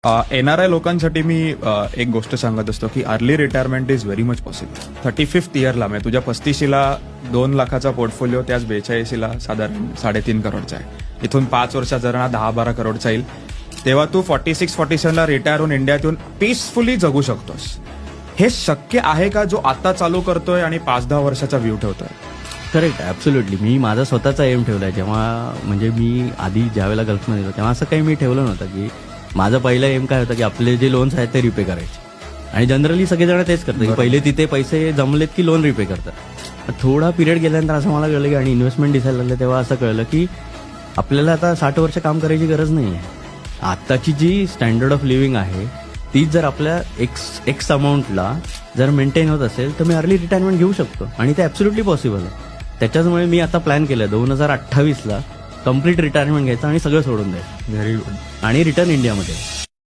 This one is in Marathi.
NRI लोकांसाठी मी एक गोष्ट सांगत असतो की early retirement is very much possible. 35th इयरला म्हणजे तुझ्या 35शीला 2 लाखाचा पोर्टफोलिओ त्याच 42ला साधारण 3.5 करोडचा आहे. इथून 5 वर्षात जर 10-12 करोडचा येईल तेव्हा तू 46-47ला रिटायर होऊन इंडियात येऊन पीसफुली जगू शकतोस. हे शक्य आहे का जो आता चालू करतोय आणि 5-10 वर्षाचा व्ह्यू ठेवतोय? Correct, absolutely. मी माझा स्वतःचा एम ठेवलाय. जेव्हा म्हणजे मी आधी ज्यावेळेला गल्फमध्ये होतो तेव्हा असं काही मी ठेवलं नव्हतं की माझं पहिलं एम काय होतं की आपले जे लोन्स आहेत ते रिपे करायचे. आणि जनरली सगळेजण तेच करतात की पहिले तिथे पैसे जमलेत की लोन रिपे करतात. थोडा पिरियड गेल्यानंतर असं मला कळलं की आणि इन्व्हेस्टमेंट दिसायला लागलं तेव्हा असं कळलं की आपल्याला आता 60 वर्ष काम करायची गरज नाही आहे. आत्ताची जी स्टँडर्ड ऑफ लिव्हिंग आहे तीच जर आपल्या एक्स अमाऊंटला जर मेंटेन होत असेल तर मी अर्ली रिटायरमेंट घेऊ शकतो आणि ते ॲब्सोल्युटली पॉसिबल आहे. त्याच्याचमुळे मी आता प्लॅन केलं 2028ला कम्प्लीट रिटायरमेंट घ्यायचं आणि सगळं सोडून द्यायचं व्हेरी गुड. आणि रिटर्न इंडियामध्ये.